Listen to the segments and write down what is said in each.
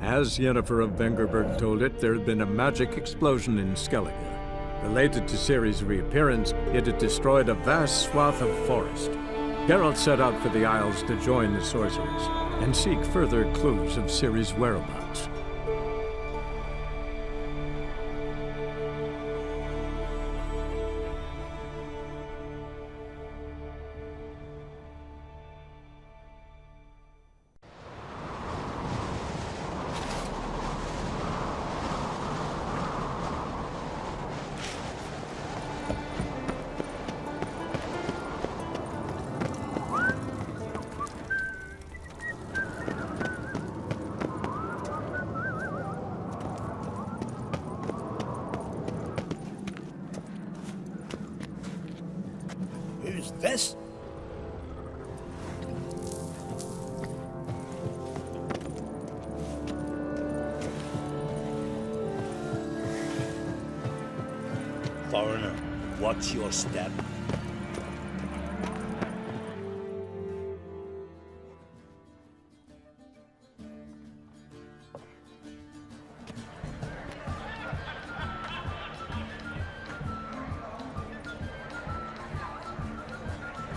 As Yennefer of Vengerberg told it, there had been a magic explosion in Skellige. Related to Ciri's reappearance, it had destroyed a vast swath of forest. Geralt set out for the Isles to join the sorcerers and seek further clues of Ciri's whereabouts. Who's this? Foreigner, watch your step.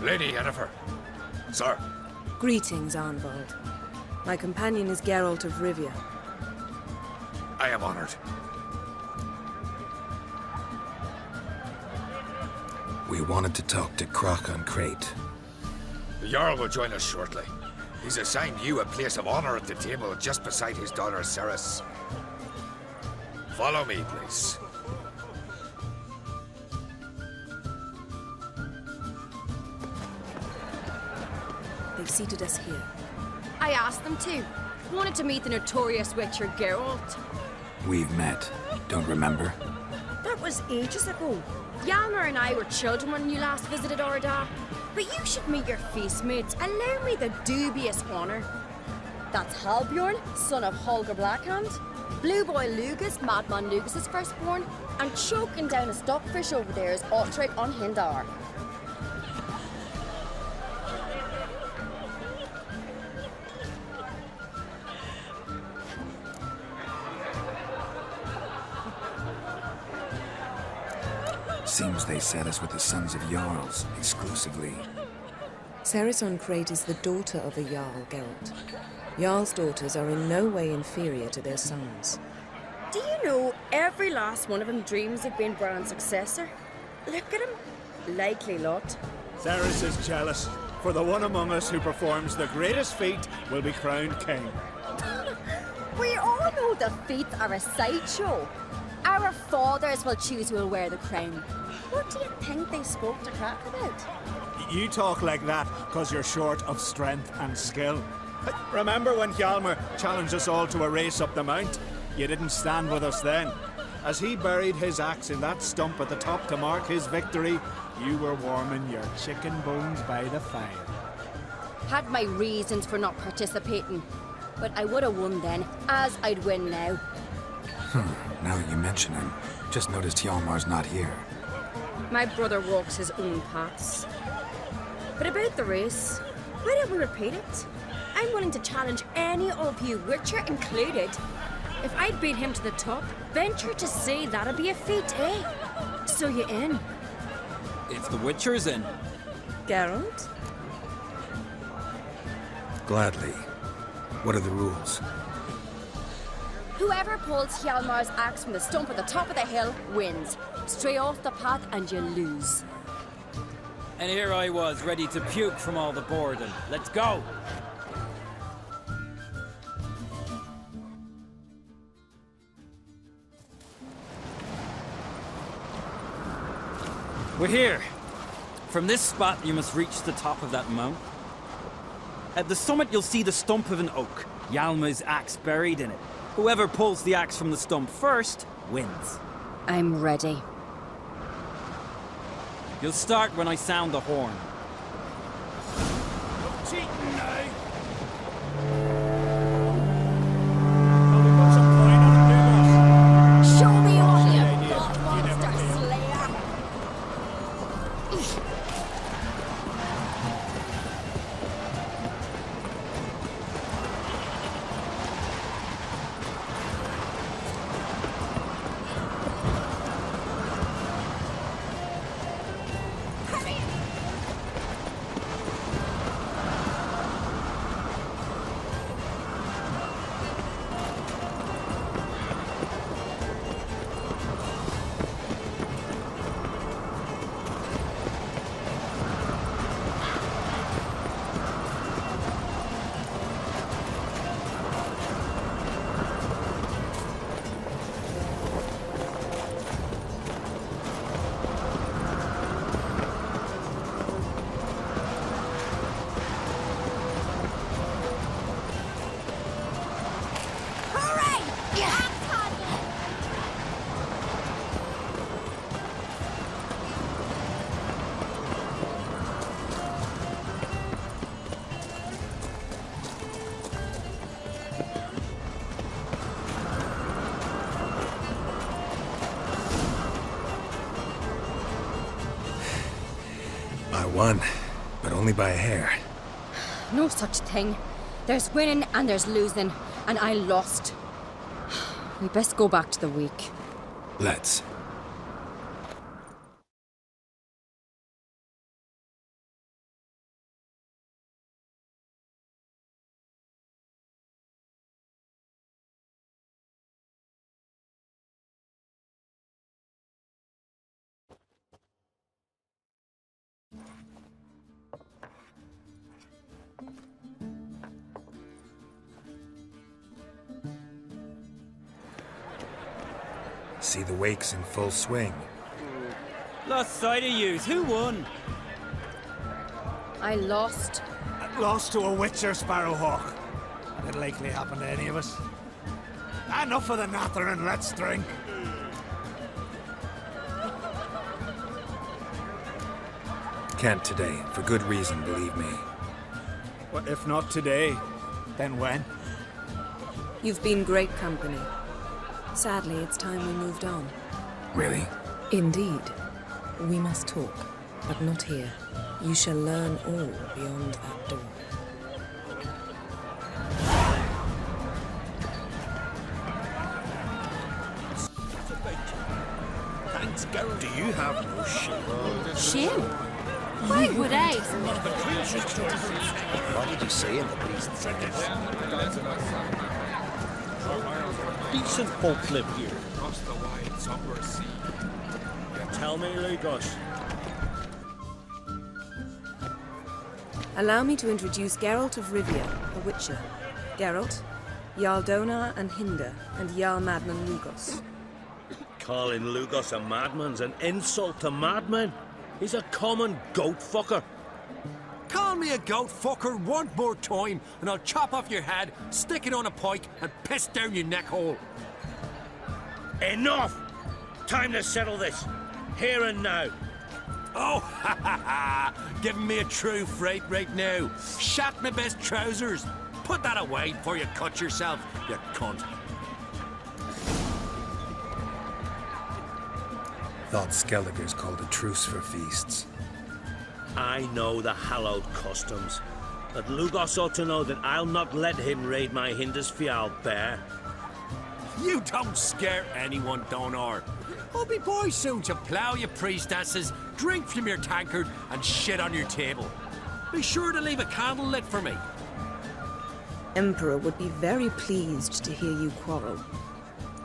Lady Yennefer. Sir. Greetings, Arnvald. My companion is Geralt of Rivia. I am honored. We wanted to talk to Croc on Crate. The Jarl will join us shortly. He's assigned you a place of honor at the table just beside his daughter Ceres. Follow me, please. They've seated us here. I asked them to. Wanted to meet the notorious Witcher Geralt. We've met. Don't remember? That was ages ago. Hjalmar and I were children when you last visited Orda. But you should meet your feast mates. Allow me the dubious honor. That's Halbjorn, son of Holger Blackhand. Blue Boy Lugus, Madman Lugus' firstborn. And choking down a stockfish over there is Ottrig on Hindar. Seems they set us with the sons of Jarls, exclusively. Ceres on Crate is the daughter of a Jarl, Geralt. Jarl's daughters are in no way inferior to their sons. Do you know every last one of them dreams of being Bran's successor? Look at him. Likely lot. Ceres is jealous, for the one among us who performs the greatest feat will be crowned king. We all know the feats are a sideshow. Our fathers will choose who will wear the crown. What do you think they spoke to Crack about? You talk like that because you're short of strength and skill. Remember when Hjalmar challenged us all to a race up the mount? You didn't stand with us then. As he buried his axe in that stump at the top to mark his victory, you were warming your chicken bones by the fire. Had my reasons for not participating, but I would have won then, as I'd win now. Now that you mention him, just noticed Hjalmar's not here. My brother walks his own paths. But about the race, why don't we repeat it? I'm willing to challenge any of you, Witcher included. If I'd beat him to the top, venture to say that'd be a feat, eh? So you in? If the Witcher's in. Geralt? Gladly. What are the rules? Whoever pulls Hjalmar's axe from the stump at the top of the hill wins. Stray off the path and you lose. And here I was, ready to puke from all the boredom. Let's go! We're here. From this spot, you must reach the top of that mount. At the summit, you'll see the stump of an oak. Hjalmar's axe buried in it. Whoever pulls the axe from the stump first, wins. I'm ready. You'll start when I sound the horn. No cheating now. Show me all you monster slayer! won, but only by a hair. No such thing. There's winning and there's losing, and I lost. We best go back to the week. Let's. See the wakes in full swing. Lost sight of yous. Who won? I lost. Lost to a witcher, Sparrowhawk. It'll likely happen to any of us. Enough of the nattering, let's drink. Can't today, for good reason, believe me. Well, if not today, then when? You've been great company. Sadly, it's time we moved on. Really? Indeed. We must talk, but not here. You shall learn all beyond that door. Thanks, Geralt. Do you have no shame? Shame? Why would I? What did you say in the priest said? Decent folk live here. Across the wide, somber sea. Tell me, Lugos. Allow me to introduce Geralt of Rivia, a witcher. Geralt, Jarl Donar and Hinder, and Jarl Madman Lugos. Calling Lugos a madman's an insult to madmen. He's a common goat fucker. Call me a goat fucker one more time, and I'll chop off your head, stick it on a pike, and piss down your neck hole. Enough! Time to settle this. Here and now. Oh, ha ha ha! Giving me a true fright right now. Shat my best trousers. Put that away before you cut yourself, you cunt. Thought Skellige's called a truce for feasts. I know the hallowed customs. But Lugos ought to know that I'll not let him raid my Hinder's Fial bear. You don't scare anyone, Donar. I'll be boys soon to plough your priestesses, drink from your tankard, and shit on your table. Be sure to leave a candle lit for me. Emperor would be very pleased to hear you quarrel.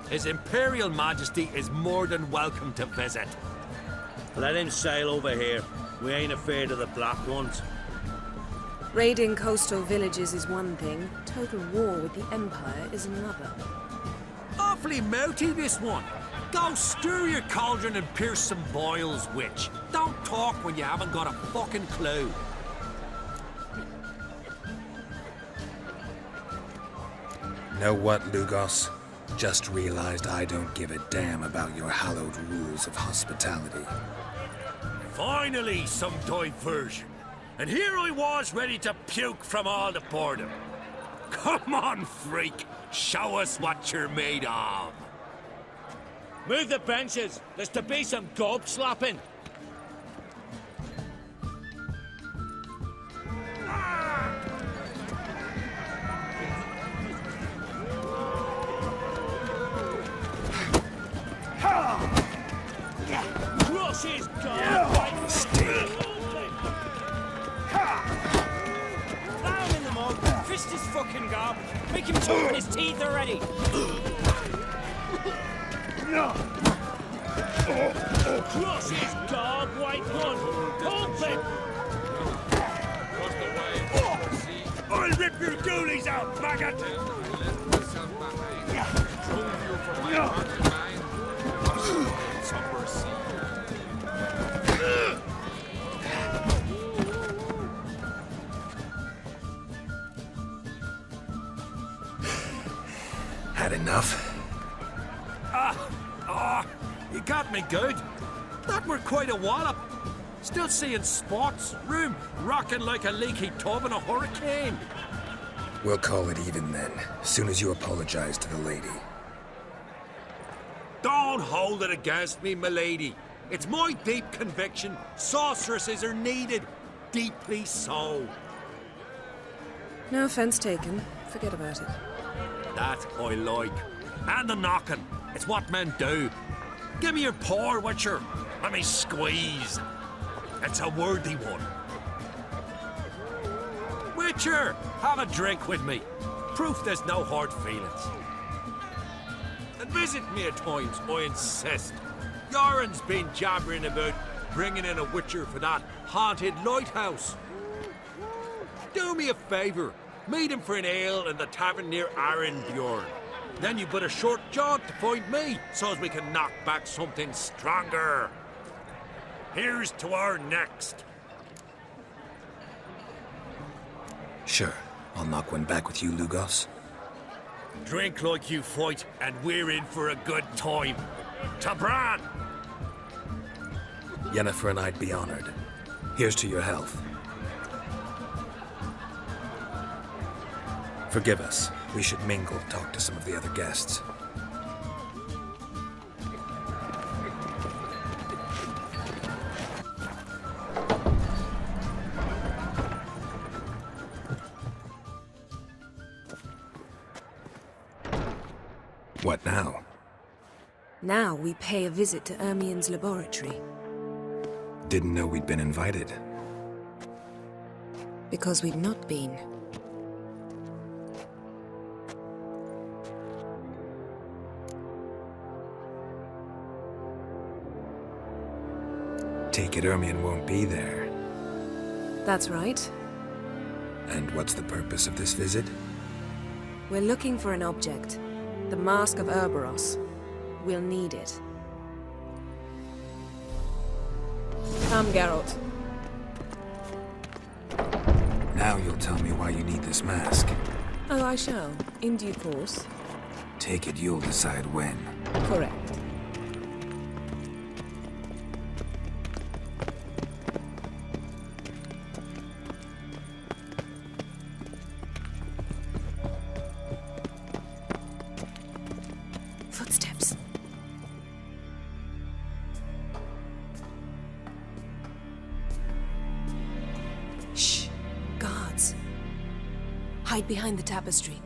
His Imperial Majesty is more than welcome to visit. Let him sail over here. We ain't afraid of the Black Ones. Raiding coastal villages is one thing. Total war with the Empire is another. Awfully mouty, this one. Go stir your cauldron and pierce some boils, witch. Don't talk when you haven't got a fucking clue. Know what, Lugos? Just realized I don't give a damn about your hallowed rules of hospitality. Finally, some diversion. And here I was ready to puke from all the boredom. Come on, freak. Show us what you're made of. Move the benches. There's to be some gob slapping. Cross his gob. Mistake. Throw him in the mug. Fist his fucking gob. Make him choke with his teeth already. Cross his gob, white one. Pulp him. I'll rip your ghoulies out, maggot. Had enough? You got me good. That were quite a wallop. Still seeing spots, room rocking like a leaky tub in a hurricane. We'll call it even then, as soon as you apologize to the lady. Don't hold it against me, milady. It's my deep conviction sorceresses are needed. deeply so. No offense taken. Forget about it. That I like. And the knocking. It's what men do. Give me your paw, Witcher. Let me squeeze. It's a worthy one. Witcher, have a drink with me. Proof there's no hard feelings. And visit me at times, I insist. Yoren's been jabbering about bringing in a Witcher for that haunted lighthouse. Do me a favour. Meet him for an ale in the tavern near Arrynbjorn. Then you but a short jaunt to find me, so's we can knock back something stronger. Here's to our next. Sure, I'll knock one back with you, Lugos. Drink like you fight, and we're in for a good time. Tabran! Yennefer and I'd be honored. Here's to your health. Forgive us. We should mingle, talk to some of the other guests. What now? Now we pay a visit to Ermien's laboratory. Didn't know we'd been invited. Because we've not been. Take it Ermien won't be there. That's right. And what's the purpose of this visit? We're looking for an object. The Mask of Ouroboros. We'll need it. Come, Geralt. Now you'll tell me why you need this mask. Oh, I shall. In due course. Take it you'll decide when. Correct. Footsteps. Shh. Guards. Hide behind the tapestry.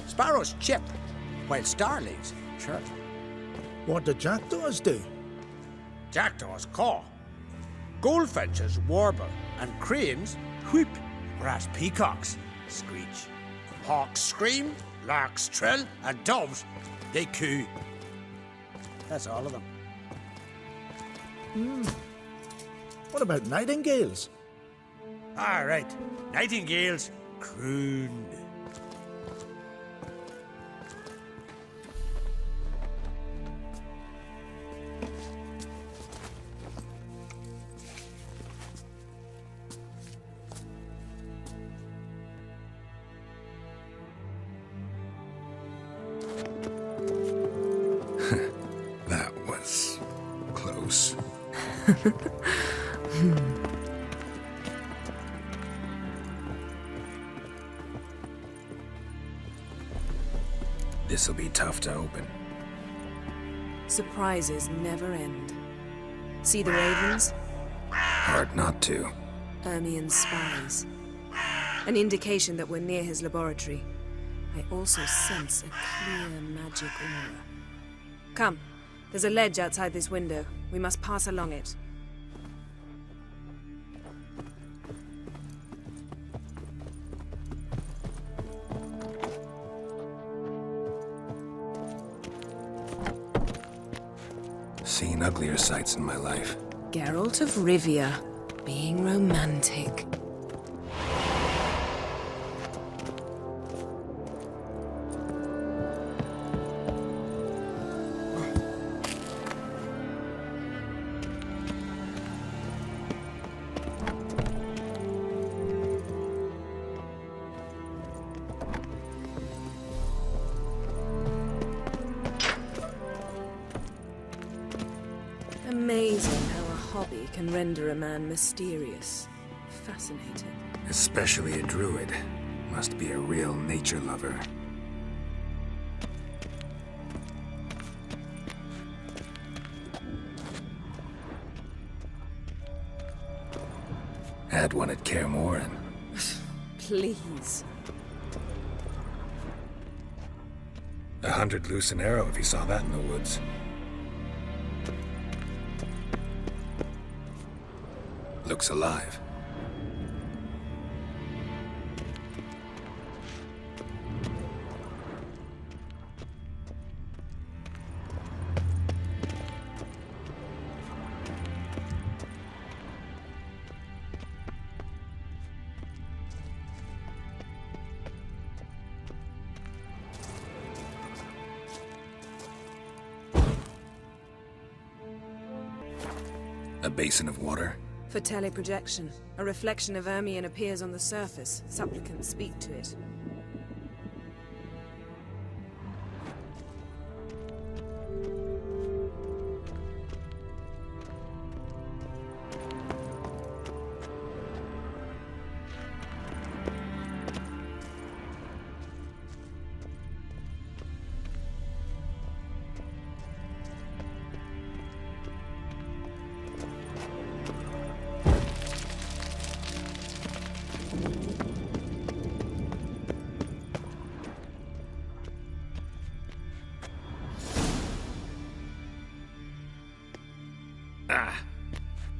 Sparrows chip, while starlings chirp. What do jackdaws do? Jackdaws caw. Goldfinches warble, and cranes whoop, whereas peacocks screech. Hawks scream, larks trill, and doves, they coo. That's all of them. What about nightingales? All right, nightingales croon. That was close. This'll be tough to open. Surprises never end. See the ravens? Hard not to. Ermien's spies. An indication that we're near his laboratory. I also sense a clear magic aura. Come. There's a ledge outside this window. We must pass along it. Seen uglier sights in my life. Geralt of Rivia, being romantic. Amazing how a hobby can render a man mysterious. Fascinating. Especially a druid. Must be a real nature lover. Had one at Kaer Morhen. Please. 100 loose an arrow if you saw that in the woods. Looks alive. A basin of water? For teleprojection. A reflection of Ermion appears on the surface. Supplicants speak to it.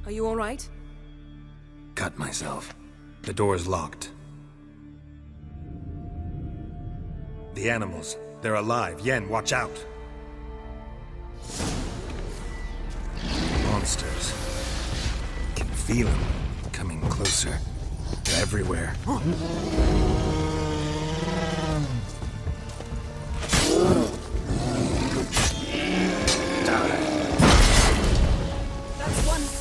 Are you all right? Cut myself. The door's locked. The animals, they're alive. Yen, watch out! Monsters. Can feel them coming closer. They're everywhere.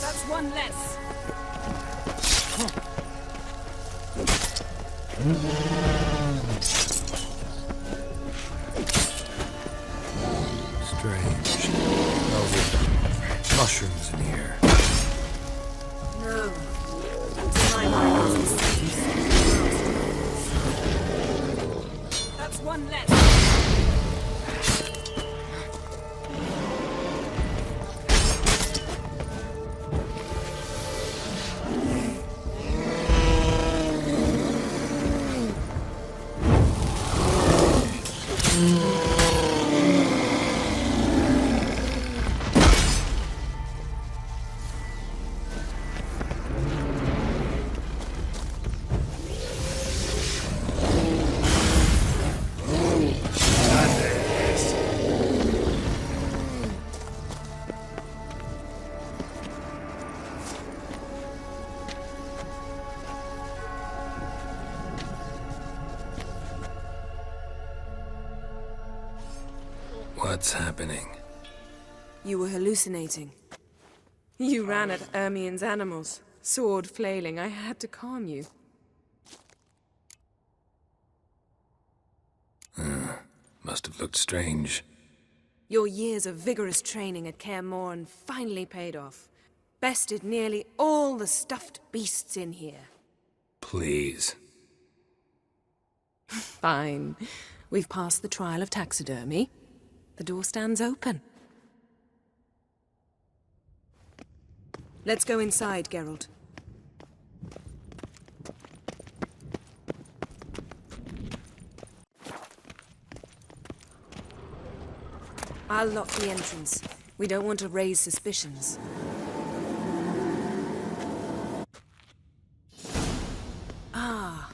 That's one less. Strange. Those mushrooms in here. No. That's one less. What's happening? You were hallucinating. You ran at Ermion's animals, sword flailing. I had to calm you. Must have looked strange. Your years of vigorous training at Kaer Morhen finally paid off. Bested nearly all the stuffed beasts in here. Please. Fine. We've passed the trial of taxidermy. The door stands open. Let's go inside, Geralt. I'll lock the entrance. We don't want to raise suspicions. Ah,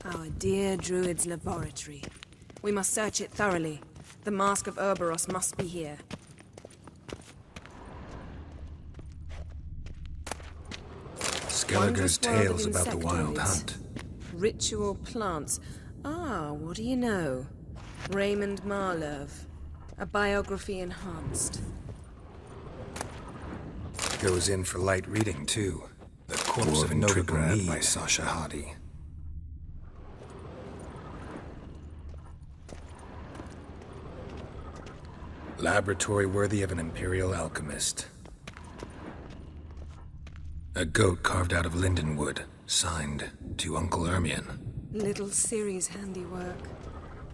our dear Druid's laboratory. We must search it thoroughly. The Mask of Ouroboros must be here. Skellige's tales about the wild hunt. Ritual plants. Ah, what do you know? Raymond Marlove. A biography enhanced. Goes in for light reading, too. The Corpse of Novigrad by Sasha Hadi. Laboratory worthy of an Imperial alchemist. A goat carved out of lindenwood, signed to Uncle Ermion. Little Ciri's handiwork.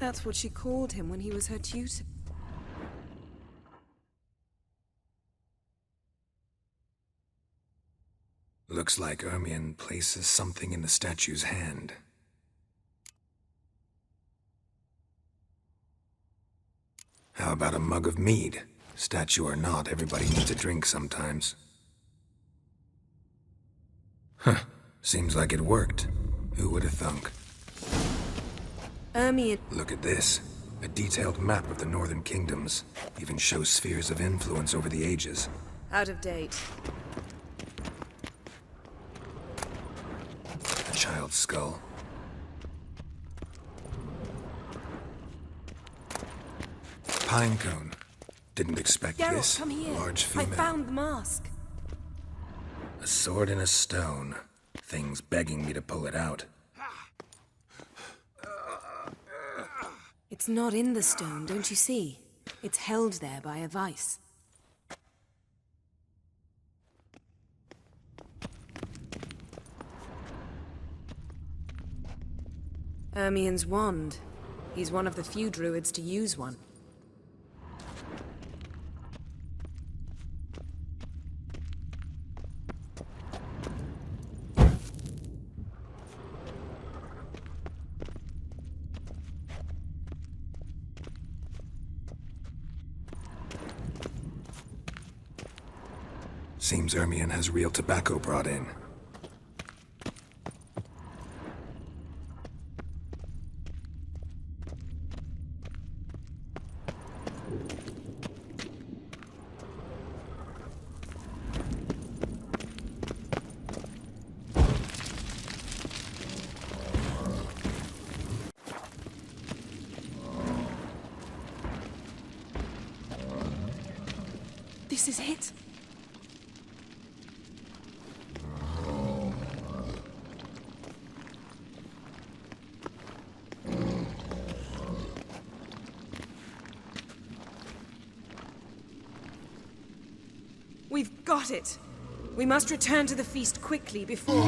That's what she called him when he was her tutor. Looks Looks like Ermion places something in the statue's hand. How about a mug of mead? Statue or not, everybody needs a drink sometimes. Huh. Seems like it worked. Who would have thunk? Ermion... Look at this. A detailed map of the Northern Kingdoms. Even shows spheres of influence over the ages. Out of date. A child's skull. Pine cone. Didn't expect Geralt, this. come here. Large I female. found the mask. A sword and a stone. Thing's begging me to pull it out. It's not in the stone, don't you see? It's held there by a vice. Ermion's wand. He's one of the few druids to use one. Seems Ermion has real tobacco brought in. This is it. We've got it! We must return to the feast quickly before...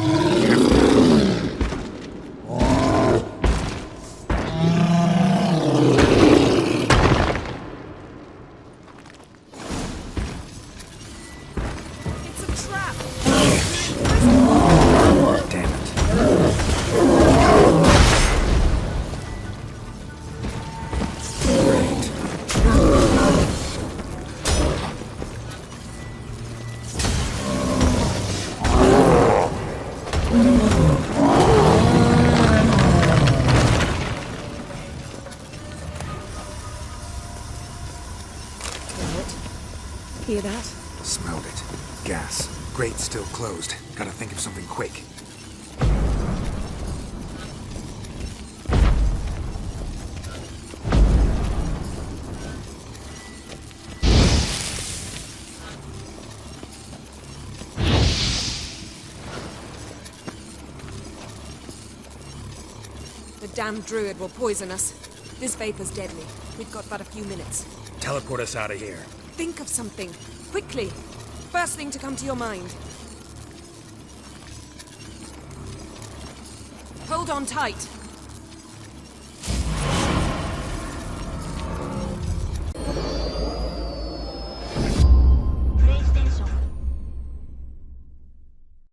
It's a trap! Damn it. Great. Hear that? Smelled it. Gas. Grate's still closed. Gotta think of something quick. The damned druid will poison us. This vapor's deadly. We've got but a few minutes. Teleport us out of here. Think of something. Quickly. First thing to come to your mind. Hold on tight.